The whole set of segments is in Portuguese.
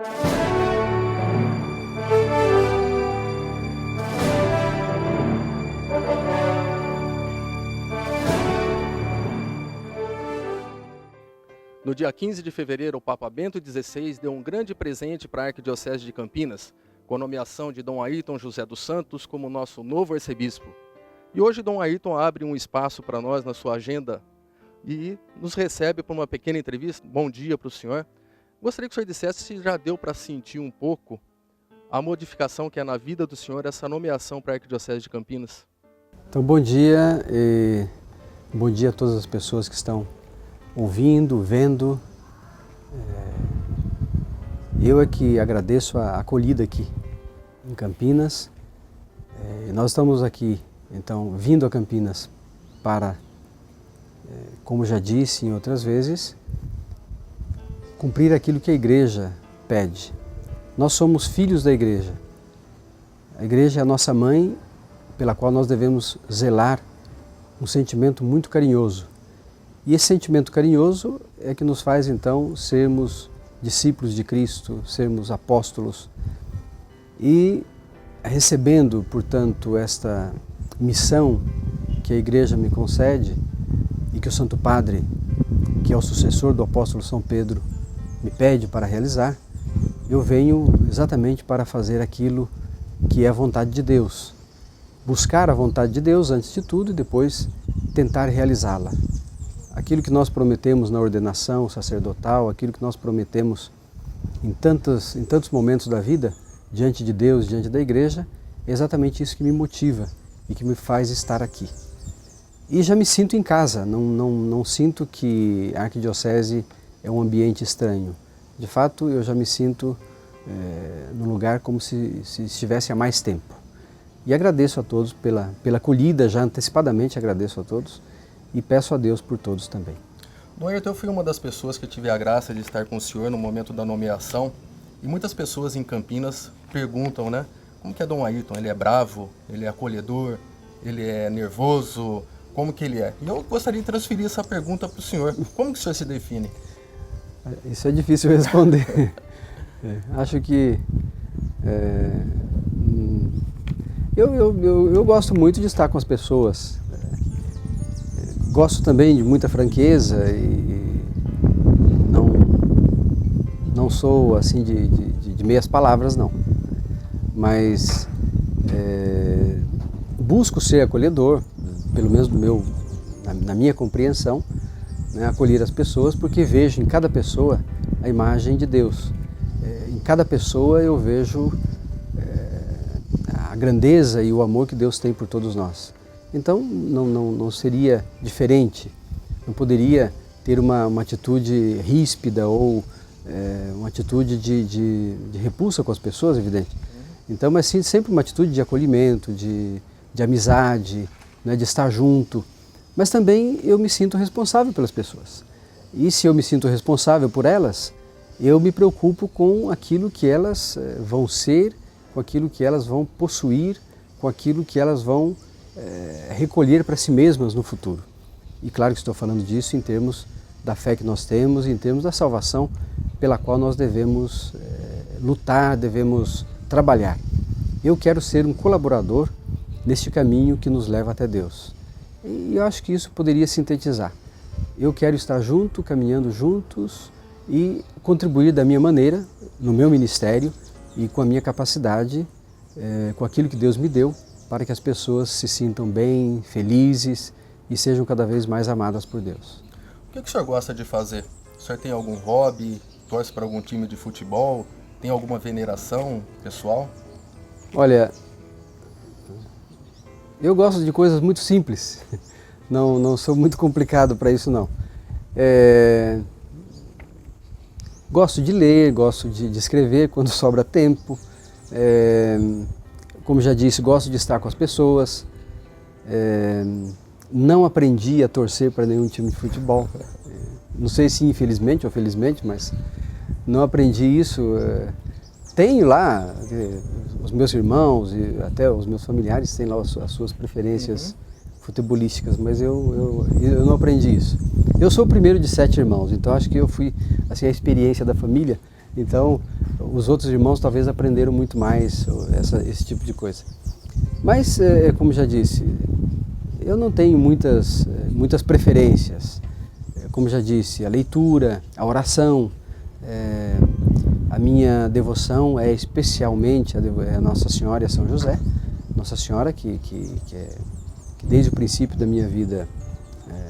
No dia 15 de fevereiro, o Papa Bento XVI deu um grande presente para a Arquidiocese de Campinas, com a nomeação de Dom Ayrton José dos Santos como nosso novo arcebispo. E hoje Dom Ayrton abre um espaço para nós na sua agenda e nos recebe para uma pequena entrevista. Bom dia para o senhor. Gostaria que o senhor dissesse se já deu para sentir um pouco a modificação que é na vida do senhor essa nomeação para a Arquidiocese de Campinas. Então, bom dia a todas as pessoas que estão ouvindo, vendo. Eu é que agradeço a acolhida aqui em Campinas. Nós estamos aqui, então, vindo a Campinas para, como já disse em outras vezes, cumprir aquilo que a Igreja pede. Nós somos filhos da Igreja. A Igreja é a nossa mãe, pela qual nós devemos zelar um sentimento muito carinhoso. E esse sentimento carinhoso é que nos faz, então, sermos discípulos de Cristo, sermos apóstolos. E recebendo, portanto, esta missão que a Igreja me concede e que o Santo Padre, que é o sucessor do apóstolo São Pedro, me pede para realizar, eu venho exatamente para fazer aquilo que é a vontade de Deus. Buscar a vontade de Deus antes de tudo e depois tentar realizá-la. Aquilo que nós prometemos na ordenação sacerdotal, aquilo que nós prometemos em tantos momentos da vida, diante de Deus, diante da Igreja, é exatamente isso que me motiva e que me faz estar aqui. E já me sinto em casa, não sinto que a Arquidiocese é um ambiente estranho. De fato, eu já me sinto num lugar como se estivesse há mais tempo. E agradeço a todos pela acolhida, já antecipadamente agradeço a todos. E peço a Deus por todos também. Dom Ayrton, eu fui uma das pessoas que tive a graça de estar com o senhor no momento da nomeação. E muitas pessoas em Campinas perguntam, né? Como que é Dom Ayrton? Ele é bravo? Ele é acolhedor? Ele é nervoso? Como que ele é? E eu gostaria de transferir essa pergunta para o senhor. Como que o senhor se define? Isso é difícil responder. Acho que... Eu gosto muito de estar com as pessoas. Gosto também de muita franqueza e não sou assim de meias palavras, não. Mas busco ser acolhedor, pelo menos na minha compreensão, né, acolher as pessoas, porque vejo em cada pessoa a imagem de Deus. Em cada pessoa eu vejo a grandeza e o amor que Deus tem por todos nós. Então não seria diferente, não poderia ter uma atitude ríspida ou uma atitude de repulsa com as pessoas, evidente. Então, mas sim, sempre uma atitude de acolhimento, de amizade, né, de estar junto. Mas também eu me sinto responsável pelas pessoas. E se eu me sinto responsável por elas, eu me preocupo com aquilo que elas vão ser, com aquilo que elas vão possuir, com aquilo que elas vão recolher para si mesmas no futuro. E claro que estou falando disso em termos da fé que nós temos, em termos da salvação pela qual nós devemos lutar, devemos trabalhar. Eu quero ser um colaborador neste caminho que nos leva até Deus. E eu acho que isso poderia sintetizar. Eu quero estar junto, caminhando juntos e contribuir da minha maneira, no meu ministério e com a minha capacidade, com aquilo que Deus me deu, para que as pessoas se sintam bem, felizes e sejam cada vez mais amadas por Deus. O que o senhor gosta de fazer? O senhor tem algum hobby? Torce para algum time de futebol? Tem alguma veneração pessoal? Olha, eu gosto de coisas muito simples. Não sou muito complicado para isso, não. Gosto de ler, gosto de escrever quando sobra tempo. Como já disse, gosto de estar com as pessoas. Não aprendi a torcer para nenhum time de futebol. Não sei se infelizmente ou felizmente, mas não aprendi isso. Tenho lá, os meus irmãos e até os meus familiares têm lá as suas preferências futebolísticas, mas eu não aprendi isso. Eu sou o primeiro de 7 irmãos, então acho que eu fui assim, a experiência da família. Então, os outros irmãos talvez aprenderam muito mais esse tipo de coisa. Mas, como já disse, eu não tenho muitas preferências. Como já disse, a leitura, a oração, a minha devoção é especialmente a Nossa Senhora e a São José. Nossa Senhora que desde o princípio da minha vida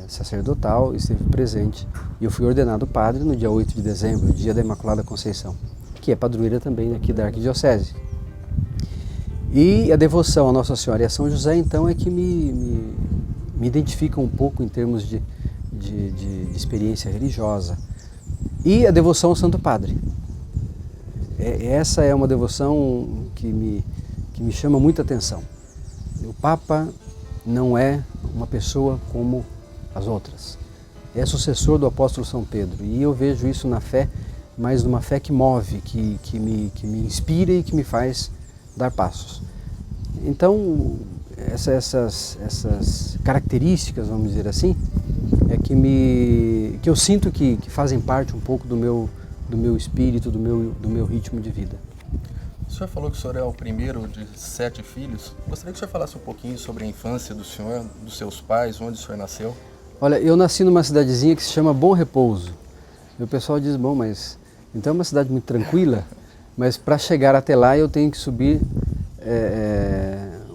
sacerdotal esteve presente. E eu fui ordenado padre no dia 8 de dezembro, dia da Imaculada Conceição, que é padroeira também aqui da Arquidiocese. E a devoção a Nossa Senhora e a São José, então, é que me identifica um pouco em termos de experiência religiosa. E a devoção ao Santo Padre. Essa é uma devoção que me chama muita atenção. O Papa não é uma pessoa como as outras. É sucessor do apóstolo São Pedro. E eu vejo isso na fé, mas numa fé que move, que me inspira e que me faz dar passos. Então, essas características, vamos dizer assim, é que eu sinto que fazem parte um pouco do meu espírito, do meu ritmo de vida. O senhor falou que o senhor é o primeiro de 7 filhos. Gostaria que o senhor falasse um pouquinho sobre a infância do senhor, dos seus pais, onde o senhor nasceu. Olha, eu nasci numa cidadezinha que se chama Bom Repouso. E o pessoal diz, bom, mas então é uma cidade muito tranquila, mas para chegar até lá eu tenho que subir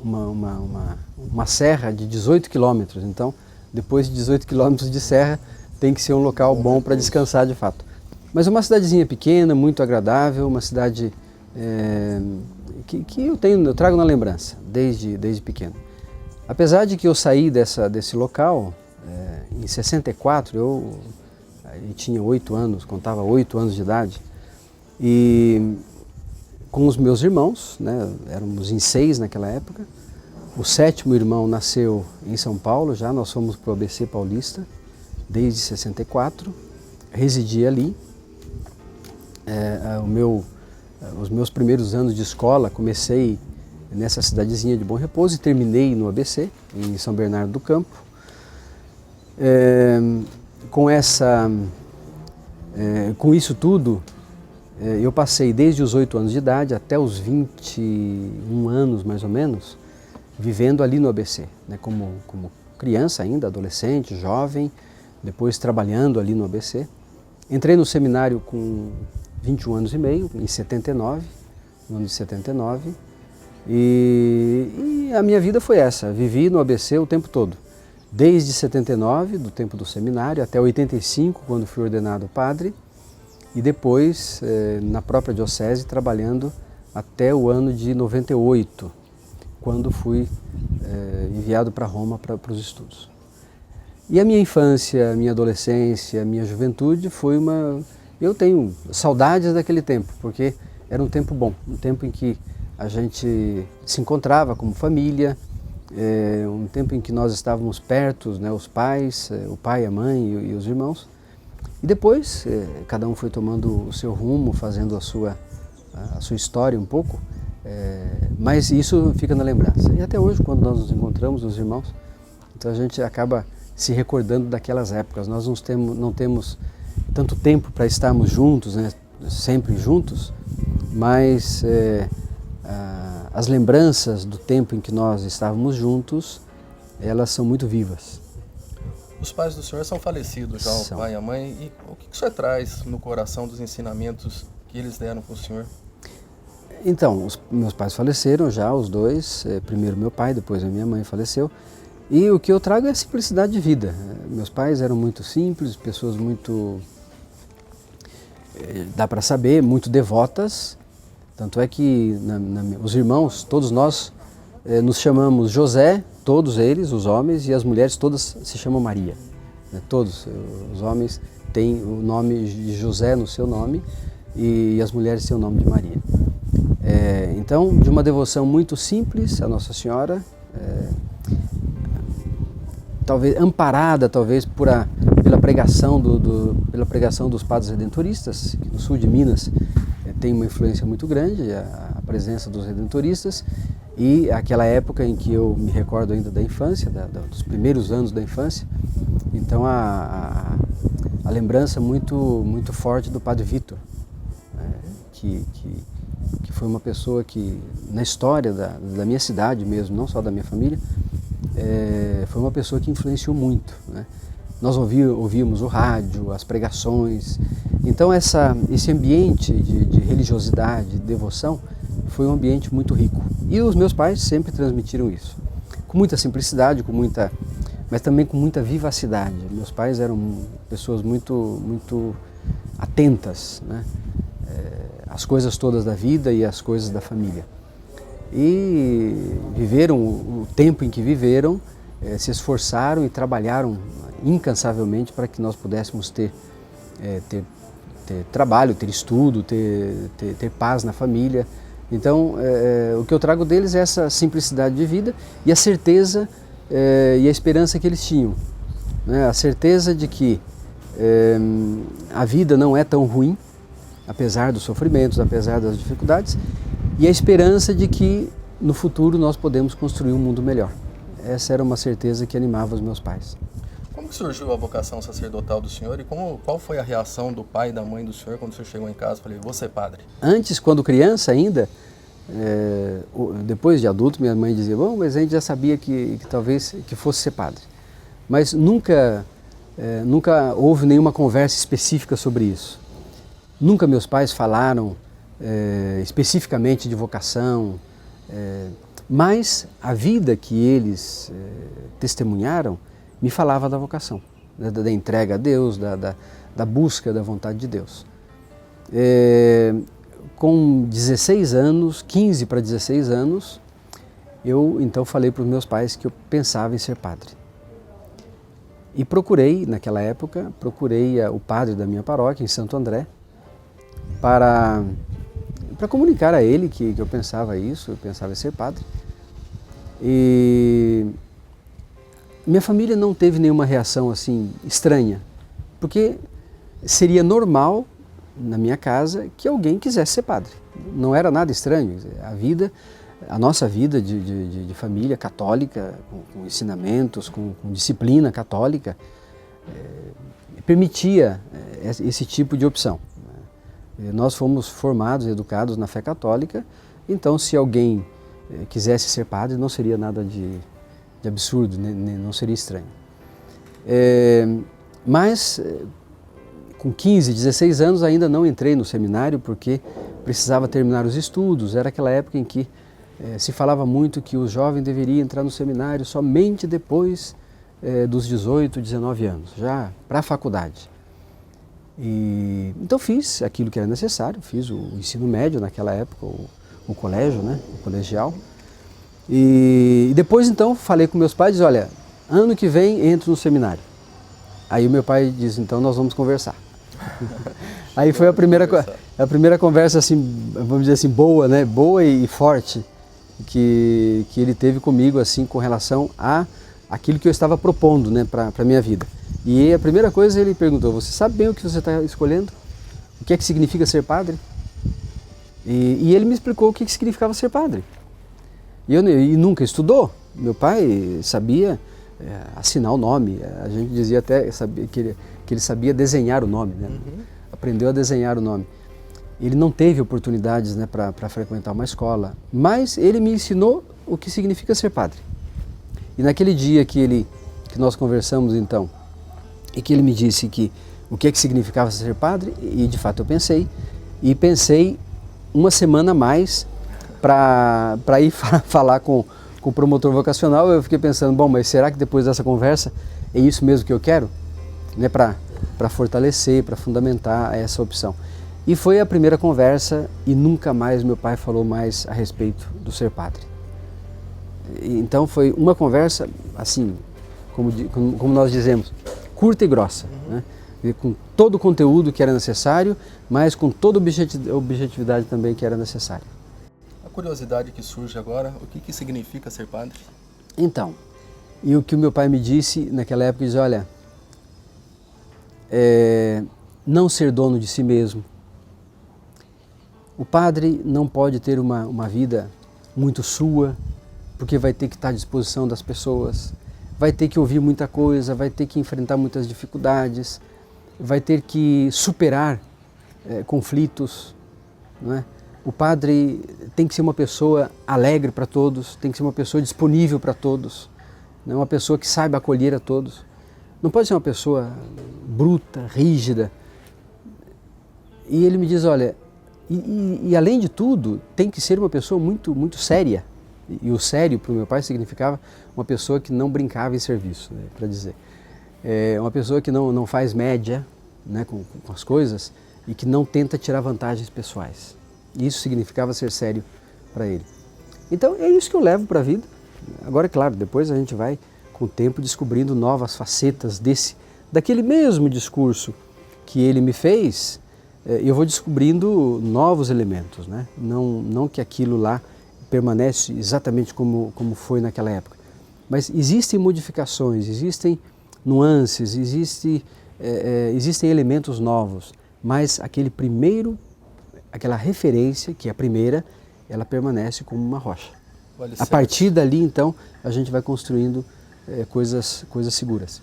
uma serra de 18 quilômetros. Então, depois de 18 quilômetros de serra, tem que ser um local bom para descansar de fato. Mas uma cidadezinha pequena, muito agradável, uma cidade que eu trago na lembrança, desde pequeno. Apesar de que eu saí desse local, em 64, eu tinha 8 anos, contava 8 anos de idade, e com os meus irmãos, né, éramos em 6 naquela época. O 7º irmão nasceu em São Paulo, já nós fomos para o ABC Paulista, desde 64, residi ali. Os meus primeiros anos de escola comecei nessa cidadezinha de Bom Repouso e terminei no ABC, em São Bernardo do Campo. Com isso tudo, eu passei desde os 8 anos de idade até os 21 anos, mais ou menos, vivendo ali no ABC, né, como criança ainda, adolescente, jovem, depois trabalhando ali no ABC. Entrei no seminário com 21 anos e meio, em 79, no ano de 79, e a minha vida foi essa, vivi no ABC o tempo todo. Desde 79, do tempo do seminário, até 85, quando fui ordenado padre, e depois na própria diocese, trabalhando até o ano de 98, quando fui enviado para Roma para os estudos. E a minha infância, a minha adolescência, a minha juventude foi eu tenho saudades daquele tempo, porque era um tempo bom, um tempo em que a gente se encontrava como família, um tempo em que nós estávamos perto, né, os pais, o pai, a mãe e os irmãos. E depois, cada um foi tomando o seu rumo, fazendo a sua história um pouco, mas isso fica na lembrança. E até hoje, quando nós nos encontramos, os irmãos, então a gente acaba se recordando daquelas épocas. Nós não temos tanto tempo para estarmos juntos, né, sempre juntos, mas as lembranças do tempo em que nós estávamos juntos, elas são muito vivas. Os pais do senhor são falecidos já, o pai e a mãe, e o que o senhor traz no coração dos ensinamentos que eles deram para o senhor? Então, os meus pais faleceram já, os dois, primeiro meu pai, depois a minha mãe faleceu, e o que eu trago é a simplicidade de vida. Meus pais eram muito simples, pessoas muito, dá para saber, muito devotas. Tanto é que os irmãos, todos nós, nos chamamos José, todos eles, os homens, e as mulheres todas se chamam Maria. Todos os homens têm o nome de José no seu nome e as mulheres têm o nome de Maria. Então, de uma devoção muito simples à Nossa Senhora, talvez amparada pela pregação dos padres redentoristas, que no sul de Minas tem uma influência muito grande, a presença dos redentoristas, e aquela época em que eu me recordo ainda da infância, dos primeiros anos da infância, então a lembrança muito forte do Padre Vitor, que foi uma pessoa que, na história da minha cidade mesmo, não só da minha família, foi uma pessoa que influenciou muito, né? Nós ouvíamos o rádio, as pregações, então esse ambiente de religiosidade, de devoção, foi um ambiente muito rico. E os meus pais sempre transmitiram isso, com muita simplicidade, mas também com muita vivacidade. Meus pais eram pessoas muito atentas, né? Às coisas todas da vida e às coisas da família. E viveram o tempo em que viveram, se esforçaram e trabalharam incansavelmente para que nós pudéssemos ter trabalho, ter estudo, ter paz na família. Então, o que eu trago deles é essa simplicidade de vida e a certeza e a esperança que eles tinham, né? A certeza de que a vida não é tão ruim, apesar dos sofrimentos, apesar das dificuldades, e a esperança de que no futuro nós podemos construir um mundo melhor. Essa era uma certeza que animava os meus pais. Como que surgiu a vocação sacerdotal do senhor e qual foi a reação do pai e da mãe do senhor quando o senhor chegou em casa e falou, vou ser padre? Antes, quando criança ainda, depois de adulto, minha mãe dizia, bom, mas a gente já sabia que talvez que fosse ser padre. Mas nunca houve nenhuma conversa específica sobre isso. Nunca meus pais falaram especificamente de vocação, mas a vida que eles testemunharam me falava da vocação, da entrega a Deus, da busca da vontade de Deus. Com 16 anos, 15 para 16 anos, eu então falei para os meus pais que eu pensava em ser padre. E naquela época, o padre da minha paróquia, em Santo André, para comunicar a ele que eu pensava isso, eu pensava em ser padre. E minha família não teve nenhuma reação assim estranha, porque seria normal na minha casa que alguém quisesse ser padre. Não era nada estranho. A nossa vida de família católica, com ensinamentos, com disciplina católica, permitia esse tipo de opção. Nós fomos formados, educados na fé católica, então se alguém quisesse ser padre não seria nada de absurdo, não seria estranho. Mas com 15, 16 anos ainda não entrei no seminário porque precisava terminar os estudos. Era aquela época em que se falava muito que o jovem deveria entrar no seminário somente depois dos 18, 19 anos, já para a faculdade. Então fiz aquilo que era necessário, fiz o ensino médio naquela época, o colégio, né, o colegial. E depois então falei com meus pais, disse, olha, ano que vem entro no seminário. Aí o meu pai disse, então nós vamos conversar. Aí foi a primeira conversa assim, vamos dizer assim, boa, né, boa e forte que ele teve comigo assim com relação a aquilo que eu estava propondo, né, para a minha vida. E a primeira coisa ele perguntou, você sabe bem o que você está escolhendo? O que é que significa ser padre? E ele me explicou o que significava ser padre. E nunca estudou. Meu pai sabia assinar o nome, a gente dizia até que ele sabia desenhar o nome, né? Aprendeu a desenhar o nome. Ele não teve oportunidades, né, para frequentar uma escola, mas ele me ensinou o que significa ser padre. E naquele dia que nós conversamos então, e que ele me disse o que é que significava ser padre, e de fato eu pensei uma semana a mais para ir falar com o promotor vocacional. Eu fiquei pensando, bom, mas será que depois dessa conversa é isso mesmo que eu quero? Né, para fortalecer, para fundamentar essa opção. E foi a primeira conversa e nunca mais meu pai falou mais a respeito do ser padre. Então foi uma conversa, assim, como nós dizemos, curta e grossa, né? E com todo o conteúdo que era necessário, mas com toda a objetividade também que era necessária. A curiosidade que surge agora, o que significa ser padre? Então, e o que o meu pai me disse naquela época, diz, olha, não ser dono de si mesmo. O padre não pode ter uma vida muito sua, porque vai ter que estar à disposição das pessoas, vai ter que ouvir muita coisa, vai ter que enfrentar muitas dificuldades, vai ter que superar conflitos. não é? O padre tem que ser uma pessoa alegre para todos, tem que ser uma pessoa disponível para todos, não é? Uma pessoa que saiba acolher a todos. Não pode ser uma pessoa bruta, rígida. E ele me diz, olha, e além de tudo, tem que ser uma pessoa muito séria. E o sério para o meu pai significava uma pessoa que não brincava em serviço, né, para dizer. Uma pessoa que não faz média, né, com as coisas e que não tenta tirar vantagens pessoais. Isso significava ser sério para ele. Então é isso que eu levo para a vida. Agora, é claro, depois a gente vai com o tempo descobrindo novas facetas daquele mesmo discurso que ele me fez, eu vou descobrindo novos elementos, né? Não que aquilo lá permanece exatamente como foi naquela época, mas existem modificações, existem nuances, existem elementos novos, mas aquela referência, que é a primeira, ela permanece como uma rocha. A partir dali, então, a gente vai construindo coisas seguras.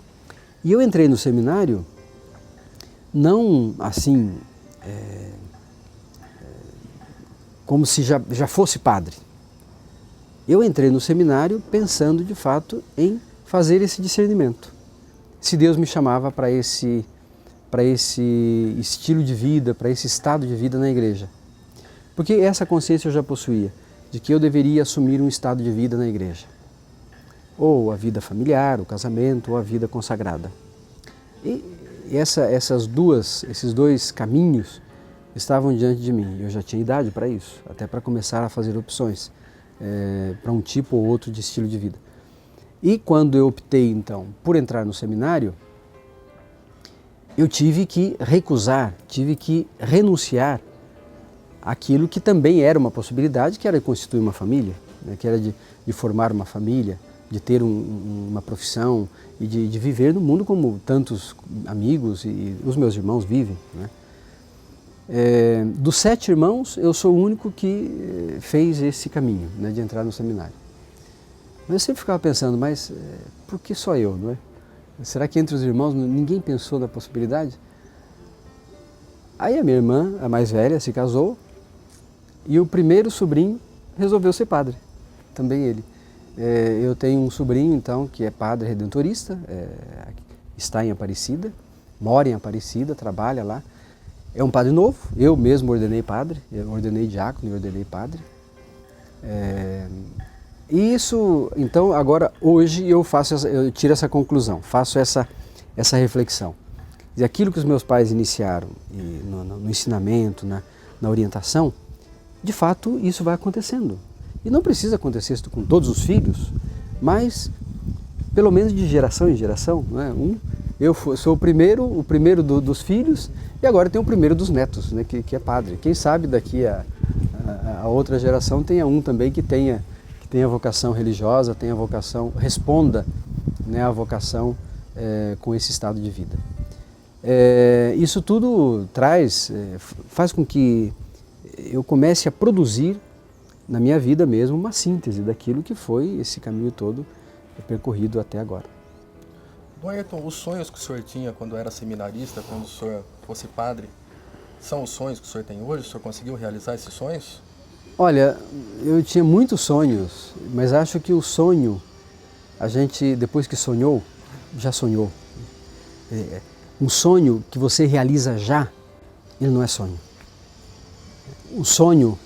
E eu entrei no seminário não assim, como se já fosse padre. Eu entrei no seminário pensando de fato em fazer esse discernimento. Se Deus me chamava para esse estilo de vida, para esse estado de vida na igreja. Porque essa consciência eu já possuía, de que eu deveria assumir um estado de vida na igreja. Ou a vida familiar, o casamento, ou a vida consagrada. E esses dois caminhos estavam diante de mim. Eu já tinha idade para isso, até para começar a fazer opções para um tipo ou outro de estilo de vida. E quando eu optei, então, por entrar no seminário, eu tive que recusar, tive que renunciar àquilo que também era uma possibilidade, que era de constituir uma família, né, que era de formar uma família, de ter uma profissão e de viver no mundo como tantos amigos e os meus irmãos vivem, né? Dos 7 irmãos, eu sou o único que fez esse caminho, né, de entrar no seminário. Mas eu sempre ficava pensando, mas por que só eu, não é? Será que entre os irmãos ninguém pensou na possibilidade? Aí a minha irmã, a mais velha, se casou e o primeiro sobrinho resolveu ser padre, também ele. Eu tenho um sobrinho, então, que é padre redentorista, está em Aparecida, mora em Aparecida, trabalha lá. É um padre novo, eu mesmo ordenei padre, eu ordenei diácono e ordenei padre. E isso, então, agora, hoje eu tiro essa conclusão, faço essa reflexão. E aquilo que os meus pais iniciaram no ensinamento, na orientação, de fato isso vai acontecendo. E não precisa acontecer isso com todos os filhos, mas pelo menos de geração em geração, não é? Eu sou o primeiro dos filhos e agora tem o primeiro dos netos, né, que é padre. Quem sabe daqui a outra geração tenha um também que tenha vocação religiosa, tenha vocação, responda, né, à vocação com esse estado de vida. Isso tudo faz com que eu comece a produzir na minha vida mesmo uma síntese daquilo que foi esse caminho todo percorrido até agora. Dom Ayrton, os sonhos que o senhor tinha quando era seminarista, quando o senhor fosse padre, são os sonhos que o senhor tem hoje? O senhor conseguiu realizar esses sonhos? Olha, eu tinha muitos sonhos, mas acho que o sonho, a gente, depois que sonhou, já sonhou. Um sonho que você realiza já, ele não é sonho. O sonho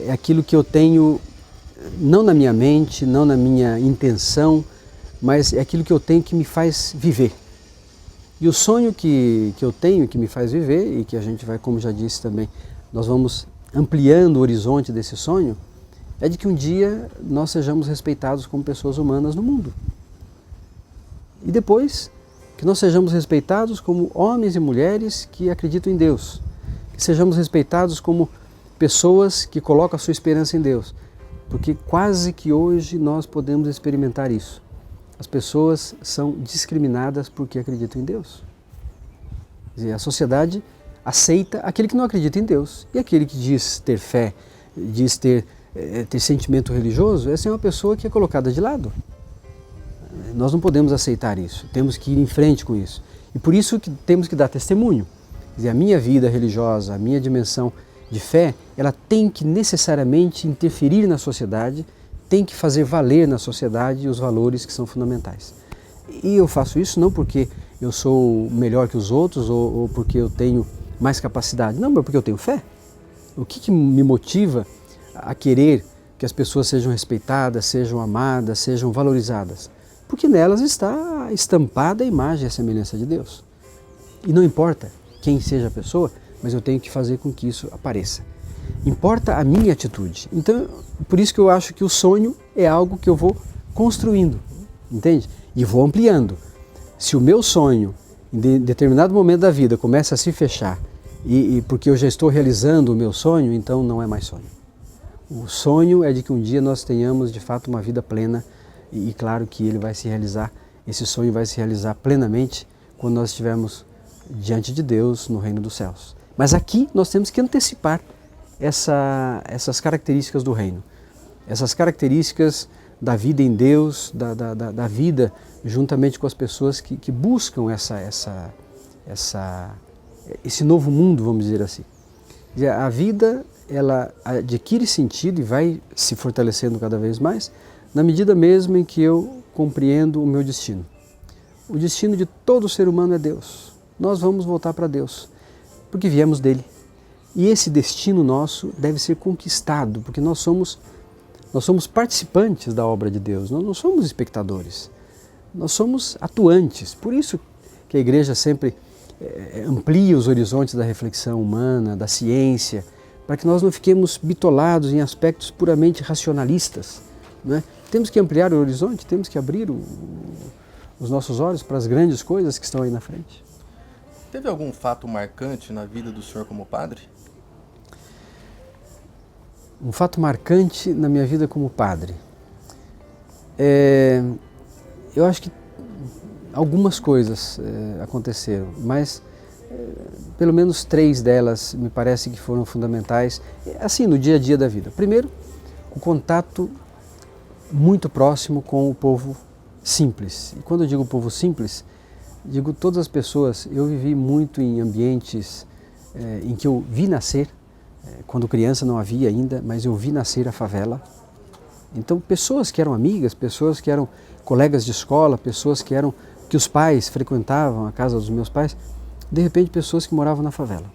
é aquilo que eu tenho, não na minha mente, não na minha intenção, mas é aquilo que eu tenho que me faz viver. E o sonho que eu tenho, que me faz viver, e que a gente vai, como já disse também, nós vamos ampliando o horizonte desse sonho, é de que um dia nós sejamos respeitados como pessoas humanas no mundo. E depois, que nós sejamos respeitados como homens e mulheres que acreditam em Deus. Que sejamos respeitados como pessoas que colocam a sua esperança em Deus. Porque quase que hoje nós podemos experimentar isso. As pessoas são discriminadas porque acreditam em Deus. Quer dizer, a sociedade aceita aquele que não acredita em Deus. E aquele que diz ter fé, diz ter sentimento religioso, essa é uma pessoa que é colocada de lado. Nós não podemos aceitar isso, temos que ir em frente com isso. E por isso que temos que dar testemunho. Quer dizer, a minha vida religiosa, a minha dimensão de fé, ela tem que necessariamente interferir na sociedade, tem que fazer valer na sociedade os valores que são fundamentais. E eu faço isso não porque eu sou melhor que os outros ou porque eu tenho mais capacidade, não, mas porque eu tenho fé. O que me motiva a querer que as pessoas sejam respeitadas, sejam amadas, sejam valorizadas? Porque nelas está estampada a imagem e a semelhança de Deus. E não importa quem seja a pessoa, mas eu tenho que fazer com que isso apareça. Importa a minha atitude. Então, por isso que eu acho que o sonho é algo que eu vou construindo, entende? E vou ampliando. Se o meu sonho, em determinado momento da vida, começa a se fechar, e porque eu já estou realizando o meu sonho, então não é mais sonho. O sonho é de que um dia nós tenhamos de fato uma vida plena e claro que ele vai se realizar, esse sonho vai se realizar plenamente quando nós estivermos diante de Deus no reino dos céus. Mas aqui nós temos que antecipar essas características do reino, essas características da vida em Deus, da vida juntamente com as pessoas que buscam esse novo mundo, vamos dizer assim. A vida, ela adquire sentido e vai se fortalecendo cada vez mais na medida mesmo em que eu compreendo o meu destino. O destino de todo ser humano é Deus. Nós vamos voltar para Deus, porque viemos dele. E esse destino nosso deve ser conquistado, porque nós somos participantes da obra de Deus, nós não somos espectadores, nós somos atuantes. Por isso que a igreja sempre amplia os horizontes da reflexão humana, da ciência, para que nós não fiquemos bitolados em aspectos puramente racionalistas, né? Temos que ampliar o horizonte, temos que abrir os nossos olhos para as grandes coisas que estão aí na frente. Teve algum fato marcante na vida do senhor como padre? Um fato marcante na minha vida como padre? Eu acho que algumas coisas aconteceram, mas pelo menos 3 delas me parece que foram fundamentais, assim, no dia a dia da vida. Primeiro, o contato muito próximo com o povo simples. E quando eu digo povo simples, digo todas as pessoas. Eu vivi muito em ambientes em que eu vi nascer, quando criança não havia ainda, mas eu vi nascer a favela. Então, pessoas que eram amigas, pessoas que eram colegas de escola, pessoas que os pais frequentavam a casa dos meus pais, de repente pessoas que moravam na favela.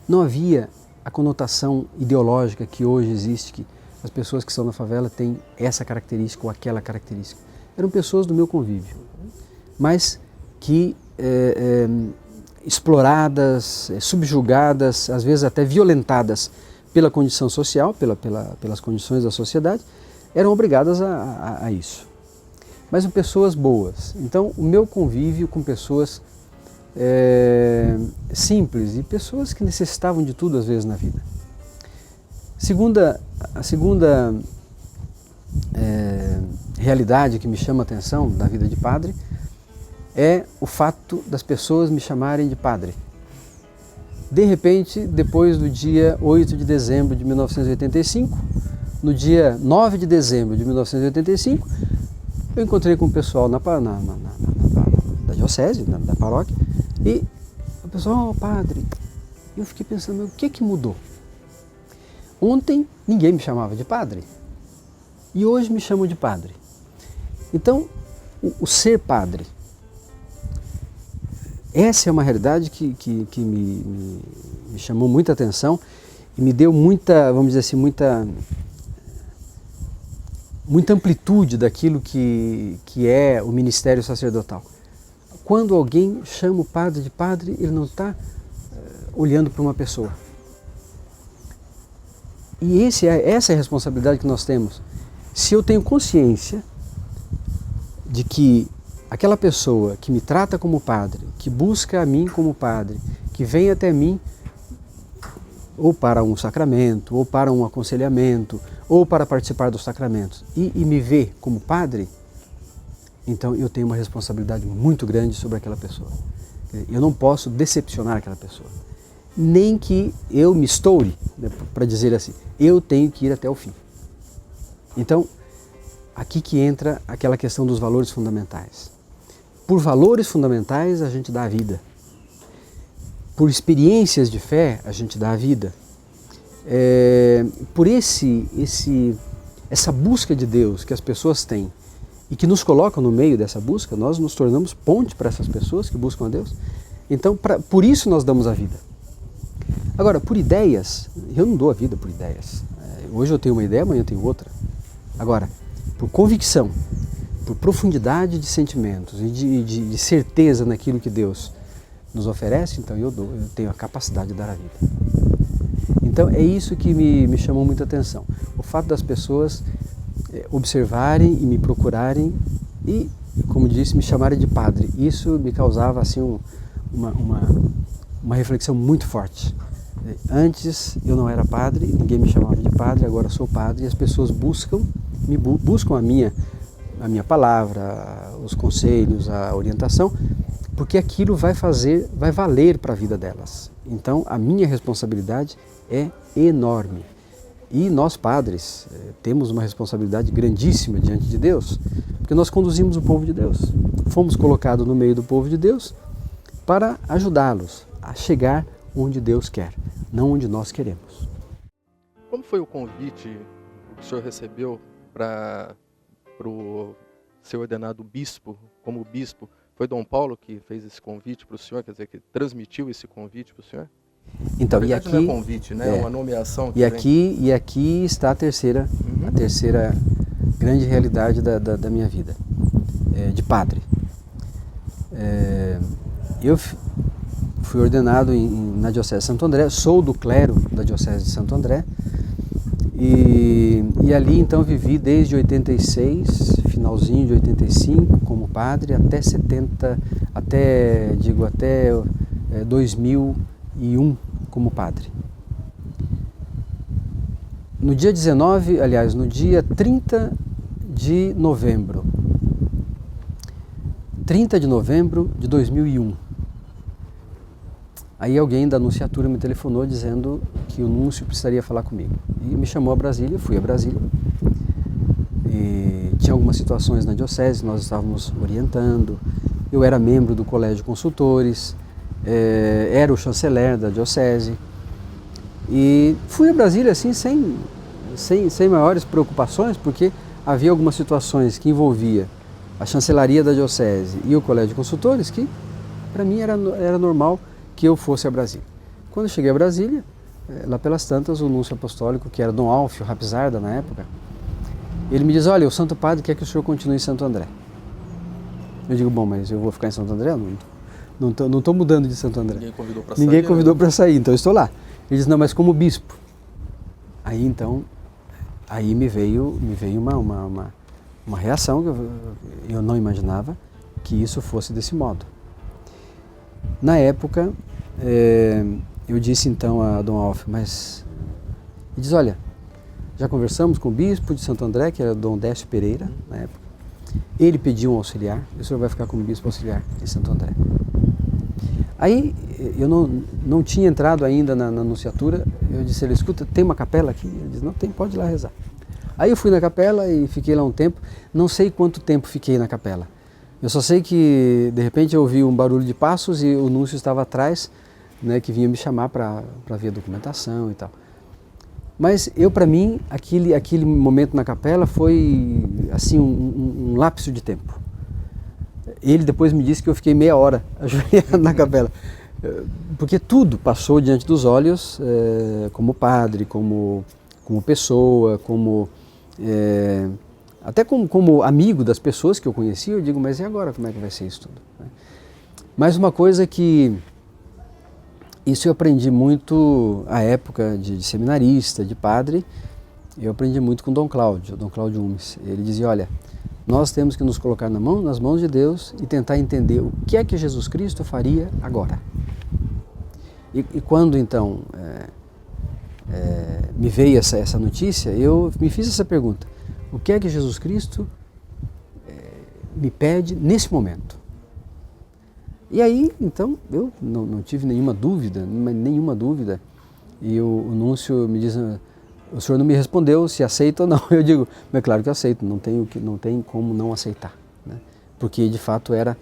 Não havia a conotação ideológica que hoje existe, que as pessoas que estão na favela têm essa característica ou aquela característica. Eram pessoas do meu convívio, mas que exploradas, subjugadas, às vezes até violentadas pela condição social, pelas condições da sociedade, eram obrigadas a isso. Mas são pessoas boas. Então, o meu convívio com pessoas simples e pessoas que necessitavam de tudo às vezes na vida. A segunda realidade que me chama a atenção da vida de padre é o fato das pessoas me chamarem de padre. De repente, depois do dia 8 de dezembro de 1985, no dia 9 de dezembro de 1985, eu encontrei com o pessoal da diocese, da paróquia, e o pessoal, padre, eu fiquei pensando, o que mudou? Ontem ninguém me chamava de padre e hoje me chamam de padre. Então, o ser padre, essa é uma realidade que me chamou muita atenção e me deu muita, vamos dizer assim, muita amplitude daquilo que é o ministério sacerdotal. Quando alguém chama o padre de padre, ele não está olhando para uma pessoa. E essa é a responsabilidade que nós temos. Se eu tenho consciência de que aquela pessoa que me trata como padre, que busca a mim como padre, que vem até mim ou para um sacramento, ou para um aconselhamento, ou para participar dos sacramentos, e me vê como padre, então eu tenho uma responsabilidade muito grande sobre aquela pessoa. Eu não posso decepcionar aquela pessoa. Nem que eu me estoure, né, para dizer assim, eu tenho que ir até o fim. Então, aqui que entra aquela questão dos valores fundamentais. Por valores fundamentais a gente dá a vida. Por experiências de fé a gente dá a vida. por essa busca de Deus que as pessoas têm e que nos colocam no meio dessa busca, nós nos tornamos ponte para essas pessoas que buscam a Deus. Então, por isso nós damos a vida. Agora, por ideias, eu não dou a vida por ideias. Hoje eu tenho uma ideia, amanhã eu tenho outra. Agora, por convicção, por profundidade de sentimentos e de certeza naquilo que Deus nos oferece, então eu tenho a capacidade de dar a vida. Então é isso que me chamou muita atenção. O fato das pessoas observarem e me procurarem e, como disse, me chamarem de padre. Isso me causava assim uma reflexão muito forte. Antes eu não era padre, ninguém me chamava de padre, agora sou padre e as pessoas buscam a minha palavra, os conselhos, a orientação, porque aquilo vai valer para a vida delas. Então a minha responsabilidade é enorme. E nós padres temos uma responsabilidade grandíssima diante de Deus, porque nós conduzimos o povo de Deus. Fomos colocados no meio do povo de Deus para ajudá-los a chegar onde Deus quer, não onde nós queremos. Como foi o convite que o senhor recebeu para ser ordenado bispo, como bispo? Foi Dom Paulo que fez esse convite para o senhor, quer dizer, que transmitiu esse convite para o senhor? Então, Na verdade, e aqui não é convite, né? É uma nomeação. E aqui está a terceira grande realidade da minha vida, de padre. Eu fui ordenado na Diocese de Santo André, sou do clero da Diocese de Santo André, e ali então vivi desde 86, finalzinho de 85 como padre, até 2001 como padre. No dia 30 de novembro de 2001, aí alguém da Nunciatura me telefonou dizendo que o núncio precisaria falar comigo. E me chamou a Brasília, fui a Brasília. E tinha algumas situações na diocese, nós estávamos orientando. Eu era membro do Colégio de Consultores, era o chanceler da diocese. E fui a Brasília assim, sem maiores preocupações, porque havia algumas situações que envolvia a chancelaria da diocese e o Colégio de Consultores que, para mim, era normal que eu fosse a Brasília. Quando eu cheguei a Brasília, lá pelas tantas, o núncio apostólico, que era Dom Alfio Rapsarda na época, ele me diz: olha, o Santo Padre quer que o senhor continue em Santo André. Eu digo: bom, mas eu vou ficar em Santo André? Não estou mudando de Santo André. Ninguém convidou para sair, então eu estou lá. Ele diz: não, mas como bispo. Aí me veio uma reação que eu não imaginava que isso fosse desse modo. Na época, eu disse então a Dom Alfio, mas... Ele diz: olha, já conversamos com o bispo de Santo André, que era Dom Décio Pereira, na época. Ele pediu um auxiliar, e o senhor vai ficar como bispo auxiliar em Santo André. Aí, eu não tinha entrado ainda na nunciatura, eu disse: ele, escuta, tem uma capela aqui? Ele disse: não, tem, pode ir lá rezar. Aí eu fui na capela e fiquei lá um tempo, não sei quanto tempo fiquei na capela. Eu só sei que, de repente, eu ouvi um barulho de passos e o núncio estava atrás, né, que vinha me chamar para ver a documentação e tal. Mas para mim, aquele momento na capela foi, assim, um lapso de tempo. Ele depois me disse que eu fiquei meia hora ajoelhado na capela, porque tudo passou diante dos olhos, como padre, como pessoa, até como amigo das pessoas que eu conhecia. Eu digo: mas e agora, como é que vai ser isso tudo? Mas uma coisa que, isso eu aprendi muito à época de seminarista, de padre, eu aprendi muito com Dom Cláudio Umes. Ele dizia: olha, nós temos que nos colocar nas mãos de Deus e tentar entender o que é que Jesus Cristo faria agora. E quando então me veio essa notícia, eu me fiz essa pergunta: o que é que Jesus Cristo me pede nesse momento? E aí, então, eu não tive nenhuma dúvida, e o núncio me diz: o senhor não me respondeu se aceita ou não. Eu digo: mas claro que eu aceito, não tem como não aceitar, né? Porque de fato era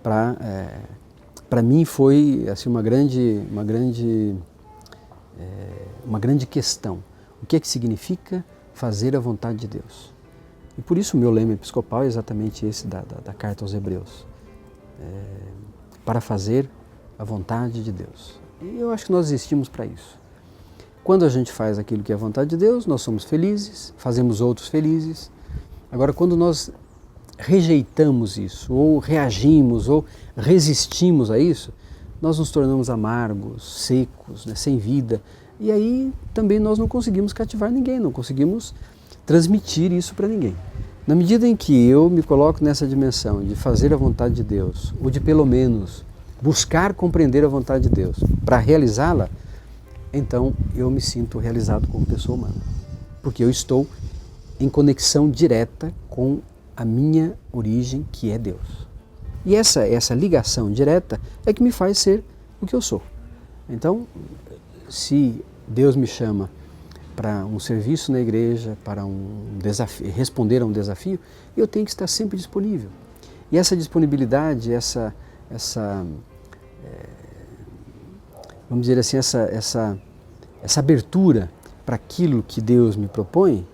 para mim foi assim uma grande uma grande questão. O que é que significa fazer a vontade de Deus? E por isso o meu lema episcopal é exatamente esse da carta aos Hebreus. Para fazer a vontade de Deus. E eu acho que nós existimos para isso. Quando a gente faz aquilo que é a vontade de Deus, nós somos felizes, fazemos outros felizes. Agora, quando nós rejeitamos isso, ou reagimos, ou resistimos a isso, nós nos tornamos amargos, secos, né, sem vida. E aí também nós não conseguimos cativar ninguém, não conseguimos transmitir isso para ninguém. Na medida em que eu me coloco nessa dimensão de fazer a vontade de Deus, ou de pelo menos buscar compreender a vontade de Deus para realizá-la, então eu me sinto realizado como pessoa humana. Porque eu estou em conexão direta com a minha origem, que é Deus. E essa ligação direta é que me faz ser o que eu sou. Então, se Deus me chama para um serviço na igreja, para um desafio, responder a um desafio, eu tenho que estar sempre disponível. E essa disponibilidade, vamos dizer assim, essa abertura para aquilo que Deus me propõe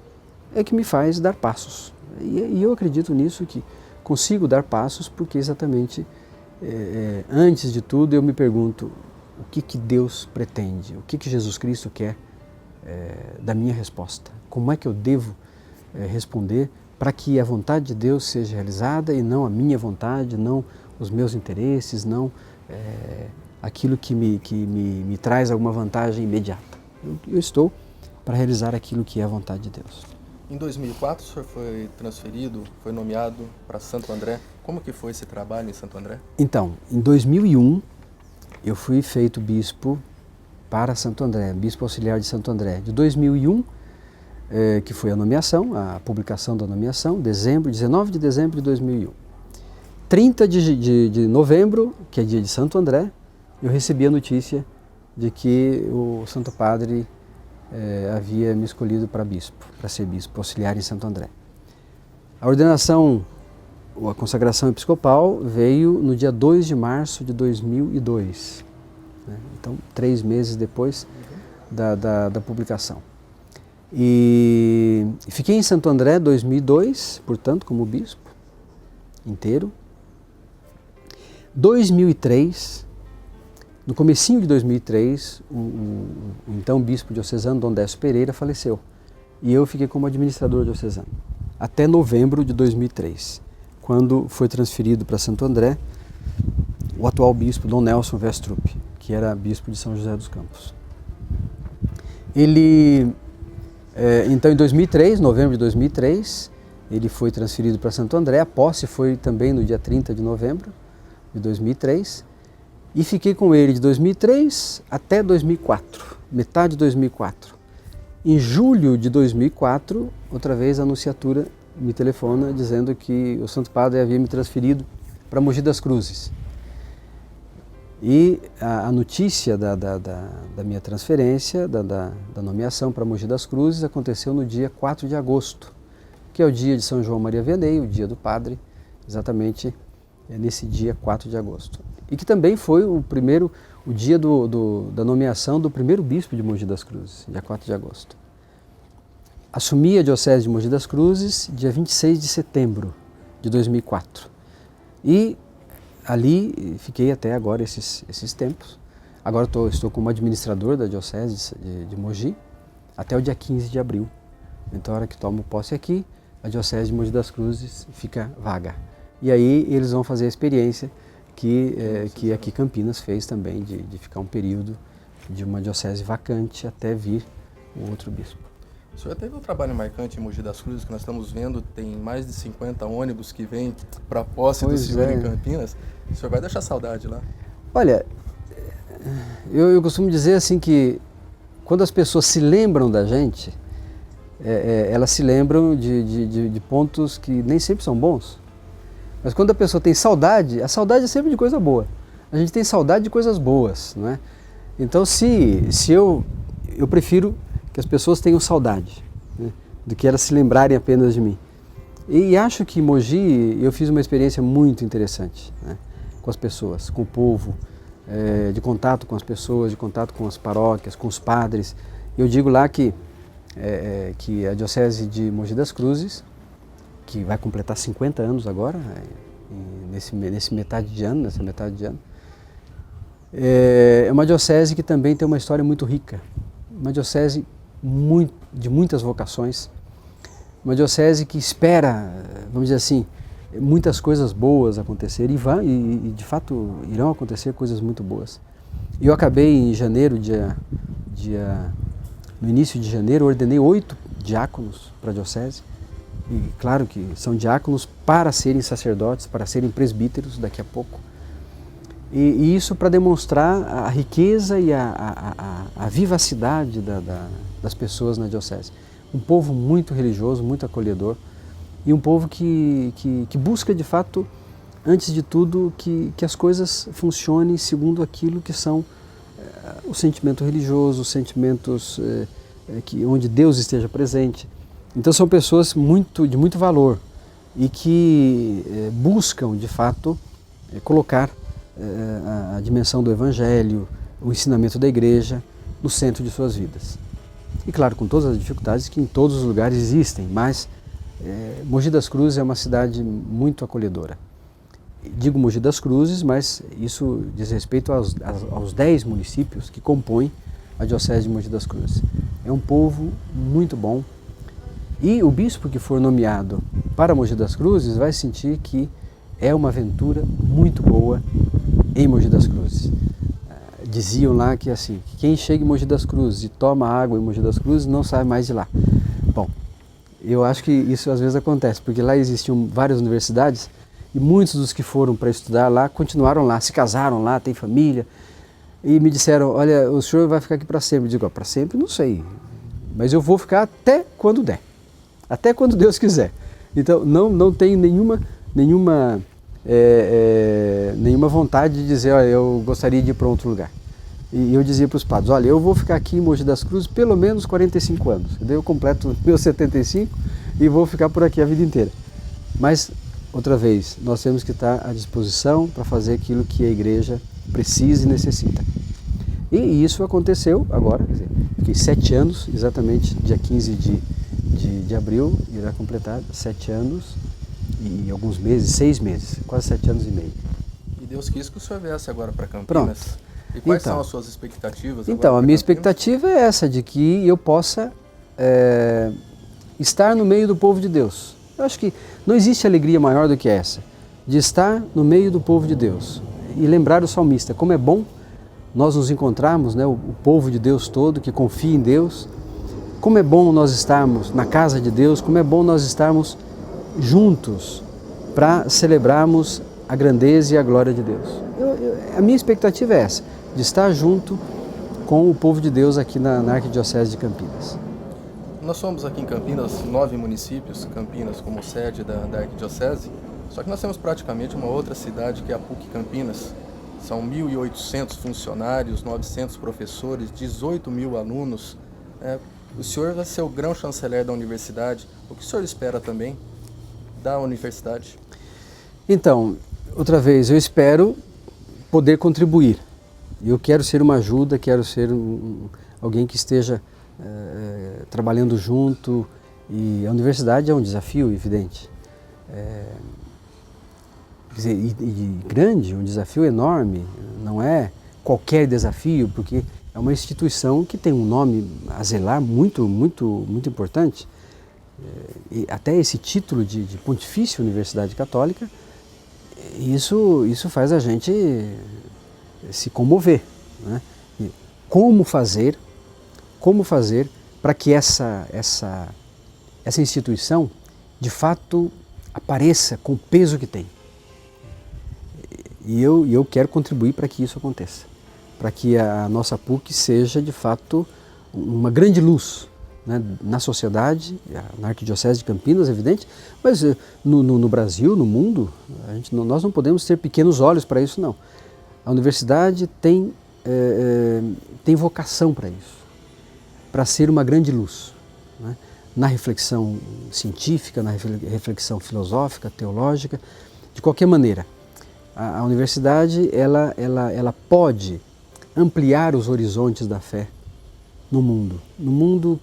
é que me faz dar passos. E eu acredito nisso, que consigo dar passos porque exatamente antes de tudo eu me pergunto o que Deus pretende, o que Jesus Cristo quer da minha resposta. Como é que eu devo responder para que a vontade de Deus seja realizada e não a minha vontade, não os meus interesses, não aquilo que me traz alguma vantagem imediata. Eu estou para realizar aquilo que é a vontade de Deus. Em 2004 o senhor foi transferido, foi nomeado para Santo André. Como que foi esse trabalho em Santo André? Então, em 2001 eu fui feito bispo para Santo André, bispo auxiliar de Santo André. De 2001, que foi a nomeação, a publicação da nomeação, 19 de dezembro de 2001. 30 de novembro, que é dia de Santo André, eu recebi a notícia de que o Santo Padre havia me escolhido para bispo, para ser bispo auxiliar em Santo André. A ordenação, a consagração episcopal veio no dia 2 de março de 2002, né? Então 3 meses depois da publicação. E fiquei em Santo André 2002, portanto, como bispo inteiro. 2003, no comecinho de 2003, o então bispo diocesano, Dom Décio Pereira, faleceu. E eu fiquei como administrador diocesano, até novembro de 2003, quando foi transferido para Santo André o atual bispo, Dom Nelson Westrup, que era bispo de São José dos Campos. Ele, então em 2003, novembro de 2003, ele foi transferido para Santo André. A posse foi também no dia 30 de novembro de 2003. E fiquei com ele de 2003 até 2004, metade de 2004. Em julho de 2004, outra vez a Nunciatura me telefona dizendo que o Santo Padre havia me transferido para Mogi das Cruzes. E a notícia da minha transferência, da nomeação para Mogi das Cruzes, aconteceu no dia 4 de agosto, que é o dia de São João Maria Vianney, o dia do Padre, exatamente nesse dia 4 de agosto. E que também foi o dia da nomeação do primeiro bispo de Mogi das Cruzes, dia 4 de agosto. Assumi a diocese de Mogi das Cruzes dia 26 de setembro de 2004. E ali fiquei até agora esses tempos. Agora estou como administrador da diocese de Mogi até o dia 15 de abril. Então, a hora que tomo posse aqui, a diocese de Mogi das Cruzes fica vaga. E aí eles vão fazer a experiência que aqui Campinas fez também, de ficar um período de uma diocese vacante até vir o outro bispo. O senhor teve um trabalho marcante em Mogi das Cruzes, que nós estamos vendo, tem mais de 50 ônibus que vêm para a posse do senhor em Campinas. O senhor vai deixar saudade lá? Olha, eu costumo dizer assim que quando as pessoas se lembram da gente, elas se lembram de pontos que nem sempre são bons. Mas quando a pessoa tem saudade, a saudade é sempre de coisa boa. A gente tem saudade de coisas boas, não é? Então, se eu prefiro que as pessoas tenham saudade, né, do que elas se lembrarem apenas de mim. E acho que em Mogi eu fiz uma experiência muito interessante, né, com as pessoas, com o povo, de contato com as pessoas, de contato com as paróquias, com os padres. Eu digo lá que a Diocese de Mogi das Cruzes, que vai completar 50 anos agora, nessa metade de ano, é uma diocese que também tem uma história muito rica, uma diocese de muitas vocações, uma diocese que espera, vamos dizer assim, muitas coisas boas acontecer e de fato irão acontecer coisas muito boas. Eu acabei em janeiro, no início de janeiro, ordenei 8 diáconos para a diocese. E claro que são diáconos para serem sacerdotes, para serem presbíteros daqui a pouco. E isso para demonstrar a riqueza e a vivacidade das pessoas na diocese. Um povo muito religioso, muito acolhedor e um povo que busca de fato, antes de tudo, que as coisas funcionem segundo aquilo que são o sentimento religioso, os sentimentos onde Deus esteja presente. Então são pessoas de muito valor e que buscam de fato colocar a dimensão do Evangelho, o ensinamento da Igreja no centro de suas vidas. E claro, com todas as dificuldades que em todos os lugares existem, mas Mogi das Cruzes é uma cidade muito acolhedora. Digo Mogi das Cruzes, mas isso diz respeito aos 10 municípios que compõem a Diocese de Mogi das Cruzes. É um povo muito bom e o bispo que for nomeado para Mogi das Cruzes vai sentir que é uma aventura muito boa em Mogi das Cruzes. Diziam lá que assim, quem chega em Mogi das Cruzes e toma água em Mogi das Cruzes não sai mais de lá. Bom, eu acho que isso às vezes acontece, porque lá existiam várias universidades e muitos dos que foram para estudar lá continuaram lá, se casaram lá, têm família e me disseram, olha, o senhor vai ficar aqui para sempre. Eu digo, para sempre não sei, mas eu vou ficar até quando der, até quando Deus quiser. Então não tenho nenhuma vontade de dizer, olha, eu gostaria de ir para outro lugar. E eu dizia para os padres, olha, eu vou ficar aqui em Mogi das Cruzes pelo menos 45 anos. Daí eu completo meus 75 e vou ficar por aqui a vida inteira. Mas, outra vez, nós temos que estar à disposição para fazer aquilo que a Igreja precisa e necessita. E isso aconteceu agora, quer dizer, fiquei 7 anos, exatamente dia 15 de abril, irá completar 7 anos e alguns meses, 6 meses, quase 7 anos e meio. E Deus quis que o senhor viesse agora para Campinas. Pronto. E quais são as suas expectativas? Então, a minha expectativa é essa, de que eu possa estar no meio do povo de Deus. Eu acho que não existe alegria maior do que essa, de estar no meio do povo de Deus. E lembrar o salmista, como é bom nós nos encontrarmos, né, o povo de Deus todo, que confia em Deus, como é bom nós estarmos na casa de Deus, como é bom nós estarmos juntos para celebrarmos a grandeza e a glória de Deus. A minha expectativa é essa, de estar junto com o povo de Deus aqui na Arquidiocese de Campinas. Nós somos aqui em Campinas 9 municípios, Campinas como sede da Arquidiocese, só que nós temos praticamente uma outra cidade que é a PUC Campinas. São 1.800 funcionários, 900 professores, 18 mil alunos. O senhor vai ser o grão-chanceler da universidade. O que o senhor espera também da universidade? Então, outra vez, eu espero poder contribuir. Eu quero ser uma ajuda, quero ser alguém que esteja trabalhando junto. E a universidade é um desafio evidente. Quer dizer, e grande, um desafio enorme. Não é qualquer desafio, porque é uma instituição que tem um nome a zelar muito, muito, muito importante. E até esse título de Pontifícia Universidade Católica, isso faz a gente se comover, né? E como fazer para que essa instituição de fato apareça com o peso que tem. E eu quero contribuir para que isso aconteça, para que a nossa PUC seja de fato uma grande luz, né, na sociedade, na Arquidiocese de Campinas, evidente, mas no Brasil, no mundo, nós não podemos ter pequenos olhos para isso, não. A universidade tem vocação para isso, para ser uma grande luz, né, na reflexão científica, na reflexão filosófica, teológica, de qualquer maneira. A universidade ela pode ampliar os horizontes da fé no mundo. No mundo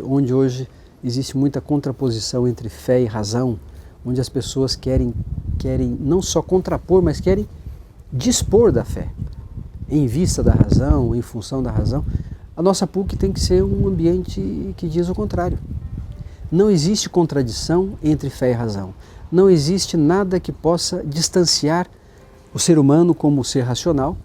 onde hoje existe muita contraposição entre fé e razão, onde as pessoas querem não só contrapor, mas querem dispor da fé, em vista da razão, em função da razão. A nossa PUC tem que ser um ambiente que diz o contrário. Não existe contradição entre fé e razão. Não existe nada que possa distanciar o ser humano como ser racional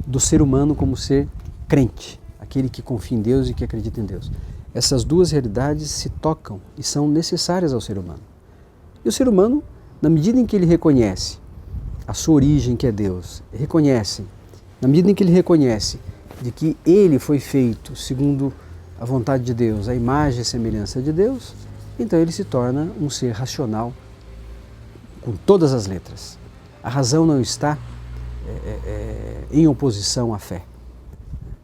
do ser humano como ser crente, aquele que confia em Deus e que acredita em Deus. Essas duas realidades se tocam e são necessárias ao ser humano. E o ser humano, na medida em que ele reconhece a sua origem, que é Deus, na medida em que ele reconhece de que ele foi feito segundo a vontade de Deus, a imagem e semelhança de Deus, então ele se torna um ser racional com todas as letras. A razão não está em oposição à fé.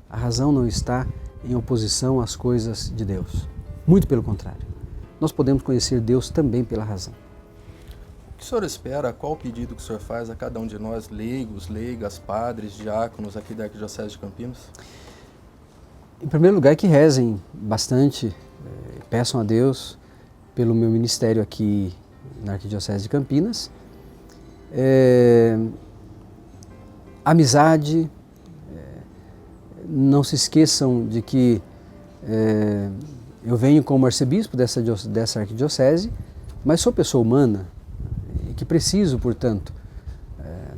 A razão não está em oposição às coisas de Deus. Muito pelo contrário. Nós podemos conhecer Deus também pela razão. O que o senhor espera, qual o pedido que o senhor faz a cada um de nós, leigos, leigas, padres, diáconos aqui da Arquidiocese de Campinas? Em primeiro lugar, que rezem bastante, peçam a Deus pelo meu ministério aqui na Arquidiocese de Campinas. Amizade, não se esqueçam de que eu venho como arcebispo dessa arquidiocese, mas sou pessoa humana e que preciso, portanto,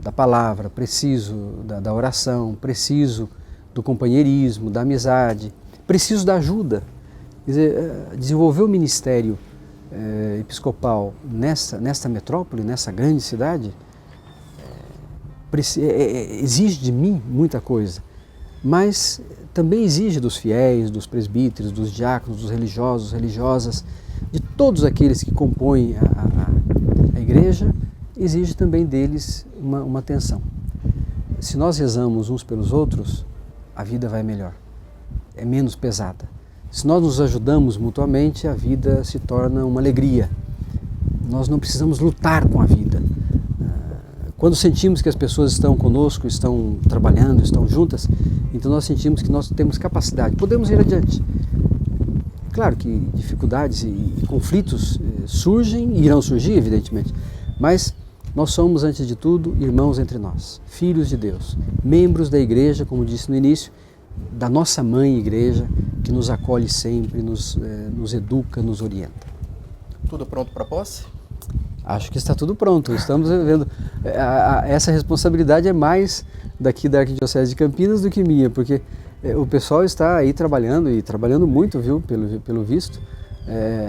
da palavra, preciso da oração, preciso do companheirismo, da amizade, preciso da ajuda. Quer dizer, desenvolver o ministério episcopal nesta metrópole, nessa grande cidade, exige de mim muita coisa, mas também exige dos fiéis, dos presbíteros, dos diáconos, dos religiosos, religiosas, de todos aqueles que compõem a igreja, exige também deles uma atenção. Se nós rezamos uns pelos outros, a vida vai melhor, é menos pesada. Se nós nos ajudamos mutuamente, a vida se torna uma alegria. Nós não precisamos lutar com a vida. Quando sentimos que as pessoas estão conosco, estão trabalhando, estão juntas, então nós sentimos que nós temos capacidade, podemos ir adiante. Claro que dificuldades e conflitos surgem e irão surgir, evidentemente, mas nós somos, antes de tudo, irmãos entre nós, filhos de Deus, membros da igreja, como disse no início, da nossa mãe igreja, que nos acolhe sempre, nos educa, nos orienta. Tudo pronto para a posse? Acho que está tudo pronto, estamos vendo. Essa responsabilidade é mais daqui da Arquidiocese de Campinas do que minha, porque o pessoal está aí trabalhando, e trabalhando muito, viu, pelo visto.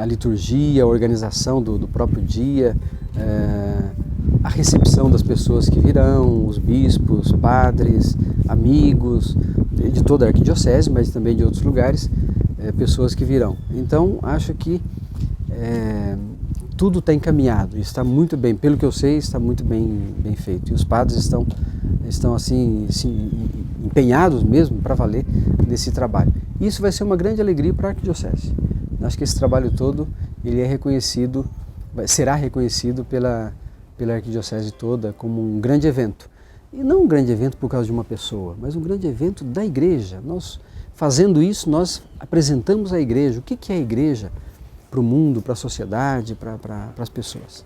A liturgia, a organização do próprio dia, a recepção das pessoas que virão, os bispos, padres, amigos, de toda a Arquidiocese, mas também de outros lugares, pessoas que virão. Então, acho que tudo está encaminhado, está muito bem, pelo que eu sei, está muito bem feito. E os padres estão assim, empenhados mesmo para valer nesse trabalho. Isso vai ser uma grande alegria para a Arquidiocese. Acho que esse trabalho todo ele será reconhecido pela Arquidiocese toda como um grande evento. E não um grande evento por causa de uma pessoa, mas um grande evento da igreja. Nós, fazendo isso, nós apresentamos a igreja. O que é a igreja para o mundo, para a sociedade, para as pessoas?